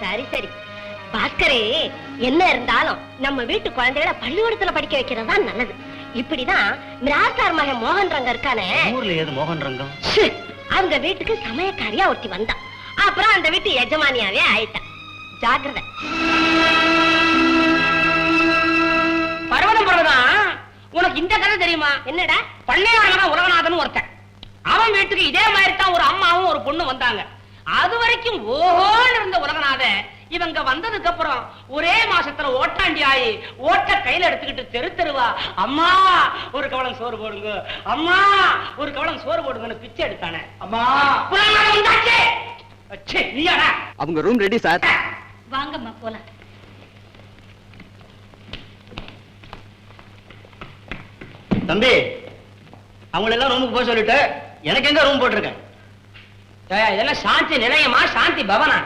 சரி சரி. பாஸ்கரே, என்ன இருந்தாலும் நம்ம வீட்டு குழந்தைகளை பள்ளிக்கூடத்துல படிக்க வைக்கிறதா நல்லது. இப்படிதான் மிராஸ்தார் மகன் மோகன் ரங்கம் இருக்கானே, ஊர்ல ஏது மோகன் ரங்கம்? அவங்க வீட்டுக்கு சமயக்காரியா ஒருத்தி வந்தா. அப்புறம் அந்த வீட்டு எஜமானியாவே ஆயிட்டா. ஜாக்கிரதை. பர்வதம் உனக்கு இந்த கதை தெரியுமா? என்னடா? பள்ளையாரன் உலகநாதன் ஒருத்தன். அவன் வீட்டுக்கு இதே மாதிரி தான் ஒரு அம்மாவும் ஒரு பொண்ணு வந்தாங்க. அது வரைக்கும் ஓஹோன்னு இருந்த உலகநாதன் இவங்க வந்ததுக்கு அப்புறம் ஒரே மாசத்துல ஓட்டாண்டி ஆயி ஓட்ட கையில எடுத்துக்கிட்டு தெரு தெருவா அம்மா ஒரு கவளம் சோறு போடுங்க, அம்மா ஒரு கவளம் சோறு போடுங்கன்னு பிச்சை எடுத்தானே. அம்மா நீயாடா? அவங்க ரூம் ரெடி சார். வாங்கம்மா போலாம். தம்பி, அவங்கள எல்லாம் ரூமுக்கு போக சொல்லிட்டு எனக்கு எங்க ரூம் போட்டிருக்கேன்? இதெல்லாம் சாந்தி நிலையமா சாந்தி பவனா?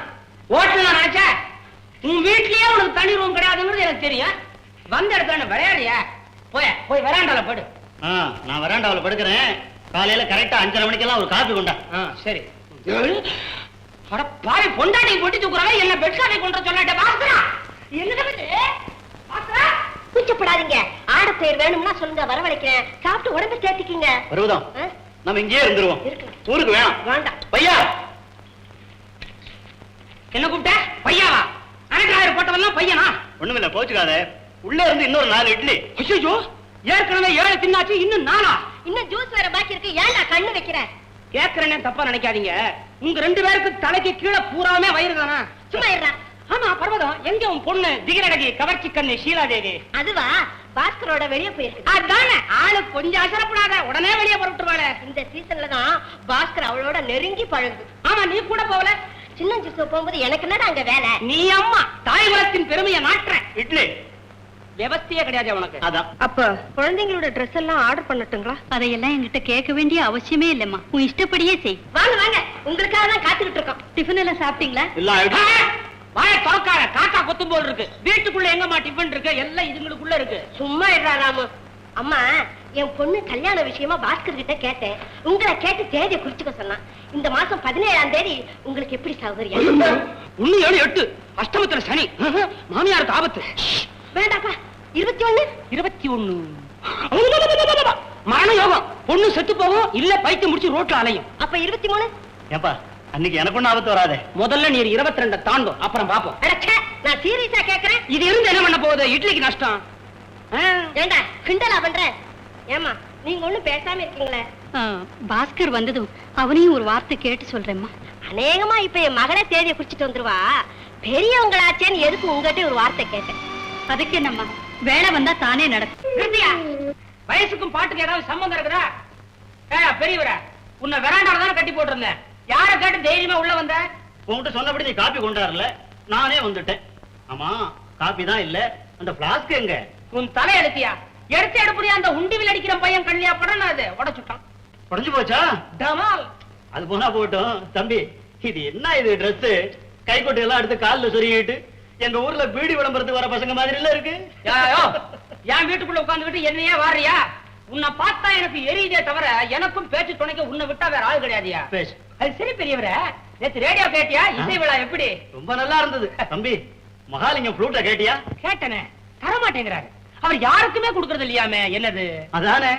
ஓட்டல நினைச்ச உன் வீட்லயே உனக்கு தனி ரூம் கிடையாதுங்கிறது எனக்கு தெரியும். வந்த இடத்துல விளையாடியா? போய் வராண்டால போடு. நான் வராண்டாவில் படுக்கிறேன். காலையில கரெக்டா 5:30 மணிக்கெல்லாம் ஒரு காபி கொண்டா. சரி. அட பாவி, பொண்டாட்டி பொட்டி தூக்குறாங்க, என்ன பெட்காரை கொண்டு சொல்லாட்ட பாஸ்கரா? என்ன பாஸ்கரா? கூச்சப்படாதீங்க. ஆட பேர் வேணும்னா சொல்லுங்க, வரவழைக்கிறேன். சாப்பிட்டு உடம்பு சேர்த்துக்கீங்க. வருவதம், நம்ம இங்கேயே இருந்துருவோம். ஊருக்கு வேணாம். வேண்டாம். பையா, என்ன கூப்பிட்ட? பையாவா? அனக்காயிரம் போட்டவெல்லாம் பையனா? ஒண்ணுமில்ல, போச்சுக்காத. உள்ள இருந்து இன்னொரு 4 இட்லி. ஐயோ, ஏற்கனவே 7 தின்னாச்சு, இன்னும் 4? இன்னும் ஜூஸ் வேற பாக்கி இருக்கு. ஏன்டா கண்ணு வைக்கிறேன்? கேக்குறேன்னு தப்பா நினைக்காதீங்க. உங்க 2 பேருக்கு தலைக்கு கீழே பூராமே வயிறு தானா? சும்மா இருடா. ஆமா பர்வதம், எங்க உன் பொண்ணு திகிரடகி கவர்ச்சி கண்ணு ஷீலாதேவி? அதுவா பாஸ்கரோட வெளியே போயிருக்கு. அதானே, ஆளு கொஞ்சம் அசரப்படாத, உடனே வெளியே புறப்பட்டுருவாள. இந்த சீசன்ல தான் பாஸ்கர் அவளோட நெருங்கி பழகுது. ஆமா, நீ கூட போகல? சின்ன ஜூஸ் போகும்போது எனக்கு என்னடா அங்க வேலை? நீ அம்மா தாய் குலத்தின் பெருமையை நாட்டுற. இட்லி விவஸ்தையே கிடையாது உனக்கு. அதான். அப்ப குழந்தைங்களோட ட்ரெஸ் எல்லாம் ஆர்டர் பண்ணட்டுங்களா? அதையெல்லாம் என்கிட்ட கேட்க வேண்டிய அவசியமே இல்லம்மா. உன் இஷ்டப்படியே செய். வாங்க வாங்க, உங்களுக்காக தான் காத்துக்கிட்டு இருக்கோம். டிஃபன் எல்லாம் சாப்பிட்டீங்களா? இல்ல, வாய திறக்காத, காக்கா கொத்தும் போல் இருக்கு. வீட்டுக்குள்ள எங்கம்மா டிஃபன் இருக்கு? எல்லாம் இதுங்களுக்குள்ள இருக்கு. சும்மா இருடா ராமு. அம்மா, என் பொண்ணு கல்யாண விஷயமா பாஸ்கர் கிட்ட கேட்டேன். உங்களை கேட்டு தேதியை குறிச்சுக்க சொன்னான். இந்த மாசம் 17ஆம் தேதி உங்களுக்கு எப்படி சௌகரியம்? 1 7 8 அஷ்டமத்துல சனி. மாமியாருக்கு ஆபத்து. வேண்டாப்பா, 21 21 மரண யோகம். பொண்ணு செத்து போகும், இல்ல பைத்தியம் முடிச்சு ரோட்ல அலையும். அப்ப 23? ஏப்பா, அன்னைக்கு எனக்கு ஒண்ணு ஆபத்து வராதே. முதல்ல நீ 22 தாண்டும், அப்புறம் பாப்போம். அடச்சே, நான் சீரியஸா கேக்குறேன். இது இருந்து என்ன பண்ண போகுது? இட்லிக்கு நஷ்டம். ஏண்டா கிண்டலா பண்ற? ஏமா நீங்க ஒண்ணும் பேசாம இருக்கீங்களே? பாஸ்கர் வந்ததும் அவனையும் ஒரு வார்த்தை கேட்டு சொல்றேம்மா. அநேகமா இப்ப என் மகளே தேதியை குறிச்சிட்டு வந்துருவா. பெரியவங்களாச்சேன்னு எதுக்கு உங்ககிட்ட ஒரு வார்த்தை கேட்டேன். அதுக்கு என்னம்மா, வேலை வந்தா தானே நடக்கும். நிறுத்தியா? வயசுக்கும் பாட்டுக்கு ஏதாவது சம்பந்தம் இருக்குதா? பெரியவர உன்னை வெராண்டால தானே கட்டி போட்டிருந்தேன். யார கேட்டு தைரியமா உள்ள வந்த? உன்கிட்ட சொன்னபடி நீ காப்பி கொண்டாடல, நானே வந்துட்டேன். ஆமா, காப்பி தான் இல்ல, அந்த பிளாஸ்க் எங்க? உன் தலை எடுத்தியா? எடுத்து எடுப்படியா அந்த உண்டிவில் அடிக்கிற பையன் கண்ணியா படம் அது உடைச்சுட்டான். உடைஞ்சு போச்சா? டமால். அது போனா போகட்டும். தம்பி, இது என்ன இது ட்ரெஸ்? கைக்கொட்டை எல்லாம் எடுத்து காலில் சொருகிட்டு எங்க ஊர்ல பீடி விளம்பரத்துக்கு வர பசங்க மாதிரி இல்ல இருக்கு. என் வீட்டுக்குள்ள உட்கார்ந்துகிட்டு என்னையே வாரியா? உன்னை பார்த்தா எனக்கு எரியுதே தவிர எனக்கும் பேச்சு துணைக்க உன்னை விட்டா வேற ஆள் கிடையாதியா? பேசு. அது சரி பெரியவர, நேத்து ரேடியோ கேட்டியா? இசை விழா எப்படி? ரொம்ப நல்லா இருந்தது. தம்பி, மகாலிங்கம் ஃப்ளூட்ட கேட்டியா? கேட்டனே, தரமாட்டேங்கிறாரு. அவர் யாருக்குமே கொடுக்கறது இல்லையாமே. என்னது? அதானே.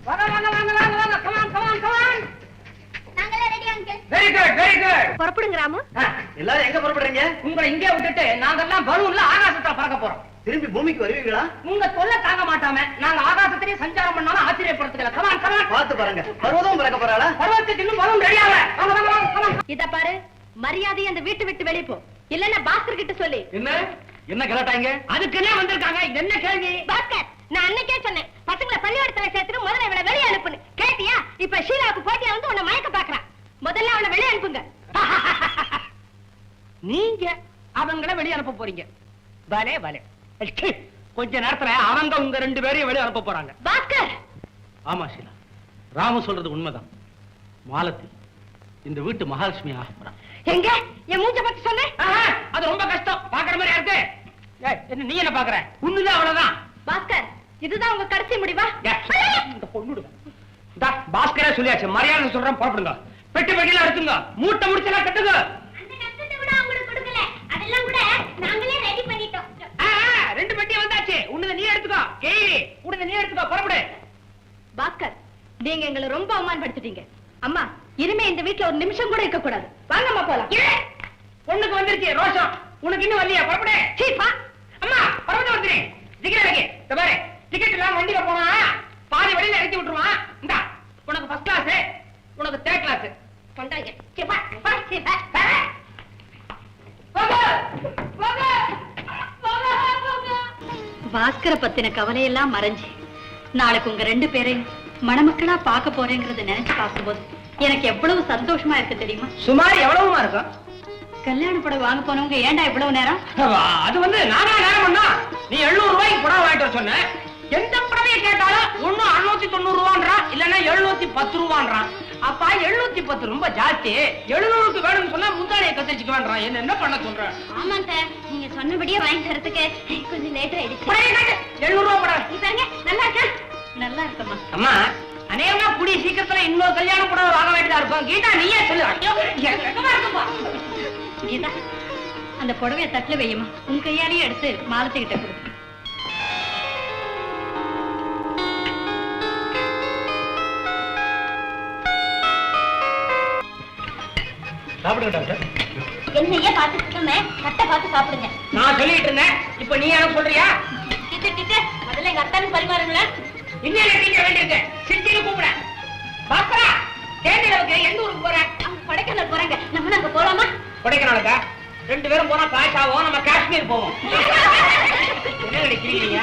வாங்க வாங்க வாங்க வாங்க வாங்க, கமான் கமான் கமான். நாங்களே ready uncle. Very good very good. புறப்படுங்க ராமு. எல்லாரும் எங்க புறப்படுறீங்க? உங்களை இங்கே விட்டுட்டு நாங்கெல்லாம் பலூன்ல ஆகாசத்துல பறக்க போறோம். திரும்பி பூமிக்கு வருவீங்களா? உங்க தொல்லை தாங்க மாட்டாம நாங்க ஆகாசத்திலே சஞ்சாரம் பண்ணாலும் ஆச்சரியப்படுத்துக்கல. Come on come on. பார்த்து பாருங்க, பருவதம் பறக்க போறாளா? பருவத்துக்கு இன்னும் பலூன் ரெடியாவ. வாங்க வாங்க வாங்க கமான். இத பாரு, மரியாதையை அந்த வீட்டு விட்டு வெளியே போ. இல்லன்னா பாஸ்கர் கிட்ட சொல்லி. என்ன என்ன கலாட்டாங்க? அதுக்குன்னே வந்திருக்காங்க. இது என்ன கேள்வி? பாஸ்கர், நான் அன்னைக்கே சொன்னேன் பசங்களை பள்ளிக்கூடத்துல சேர்த்துட்டு முதல்ல இவளை வெளியே அனுப்புன்னு. கேட்டியா? இப்ப ஷீலாவுக்கு போட்டியா வந்து உன்னை மயக்க பாக்குறான். முதல்ல அவளை வெளியே அனுப்புங்க. நீங்க அவங்கள வெளிய அனுப்ப போறீங்க. பலே பலே. கொஞ்ச நேரத்துல அவங்க உங்க ரெண்டு பேரையும் வெளிய அனுப்ப போறாங்க. பாஸ்கர், ஆமா ஷீலா, ராமு சொல்றது உண்மைதான். மாலத்தி இந்த வீட்டு மகாலட்சுமி ஆக போறான். எங்க என் மூஞ்ச பத்தி சொன்ன? அது ரொம்ப கஷ்டம். பாக்குற மாதிரி இருக்கு. என்ன நீ என்ன பாக்குற? உண்மைதான், அவ்வளவுதான். பாஸ்கர், இதுதான் உங்க கடைசி முடிவா? இந்த பொண்ணுடுங்க. பாஸ்கரே சொல்லியாச்சு, மரியாதை சொல்றேன், புறப்படுங்க. பெட்டி பெட்டிலாம் எடுத்துங்க, மூட்டை முடிச்செல்லாம் கட்டுங்க. அந்த கஷ்டத்தை கூட உங்களுக்கு கொடுக்கல, அதெல்லாம் கூட நாங்களே ரெடி பண்ணிட்டோம். ரெண்டு பெட்டி வந்தாச்சு. உன்னத நீ எடுத்துக்கோ. கேரி, உன்னத நீ எடுத்துக்கோ, புறப்படு. பாஸ்கர், நீங்க எங்களை ரொம்ப அவமானப்படுத்திட்டீங்க. அம்மா, இனிமே இந்த வீட்டுல ஒரு நிமிஷம் கூட இருக்க கூடாது. வாங்கம்மா போலாம். பொண்ணுக்கு வந்துருச்சு ரோஷம், உனக்கு இன்னும் வரலையா? புறப்படு. சீப்பா அம்மா, புறப்பட்டு வந்துரு. டிக்கெட் இருக்கு. இந்த பாரு, டிக்கெட் எல்லாம் வண்டியில போனா பாதி வழியில இறக்கி விட்டுருவான். இந்தா, உனக்கு ஃபர்ஸ்ட் கிளாஸ், உனக்கு தேர்ட் கிளாஸ். கொண்டாங்க. சீப்பா பா சீப்பா. போங்க போங்க போங்க போங்க. பாஸ்கரை பத்தின கவலையெல்லாம் மறைஞ்சு நாளைக்கு உங்க ரெண்டு பேரையும் மணமக்களா பார்க்க போறேங்கிறத நினைச்சு பார்க்கும்போது எனக்கு எவ்வளவு சந்தோஷமா இருக்கு தெரியுமா? சுமார் எவ்வளவுமா இருக்கும்? கல்யாண புடவை வாங்க போனவங்க ஏன்டா இவ்வளவு நேரம்? அது வந்து நானா நேரம் பண்ணா? நீ 700 ரூபாய்க்கு புடவை வாங்கிட்டு வர சொன்ன. எந்த புடவையை கேட்டாலும் ஒண்ணு 690 ரூபான்றான், இல்லன்னா 710 ரூபான்றான். அப்பா 710 ரொம்ப ஜாஸ்தி. 700க்கு வேணும்னு சொன்னா முந்தானையை கத்திரிச்சுக்க வேண்டாம். என்ன பண்ண சொல்ற? ஆமா சார், நீங்க சொன்னபடியே வாங்கி தரதுக்கு கொஞ்சம் லேட் ஆயிடுச்சு. 700 ரூபாய் புடவை. நீ பாருங்க, நல்லா இருக்கா? நல்லா இருக்கம்மா. அம்மா, அநேகமா கூடிய சீக்கிரத்துல இன்னொரு கல்யாண புடவை வாங்க வேண்டியதா இருக்கும். கீதா நீயே சொல்லு. ஐயோ, எனக்கமா இருக்குப்பா. கீதா, அந்த புடவைய தட்டுல வையுமா. உன் கையாலேயே எடுத்து மாலத்துக்கிட்ட கொடு. சாப்பிடுங்க டாக்டர். என்னையே பார்த்துட்டு இருக்கோமே, கட்டை பார்த்து சாப்பிடுங்க. நான் சொல்லிட்டு இருந்தேன், இப்ப நீ எனக்கு சொல்றியா? திட்டு முதல்ல எங்க அத்தானுக்கு பரிமாறுங்களா? இன்னும் டீச்சர் வேண்டியிருக்கு. சிட்டின்னு கூப்பிட. பாஸ்கரா, தேனிலவுக்கு எந்த ஊருக்கு போற? அவங்க கொடைக்கானல் போறாங்க, நம்ம அங்க போலாமா? கொடைக்கானலுக்கா? 2 பேரும் போனா காசாவும், நம்ம காஷ்மீர் போவோம். என்ன கிடைக்கிறீங்க?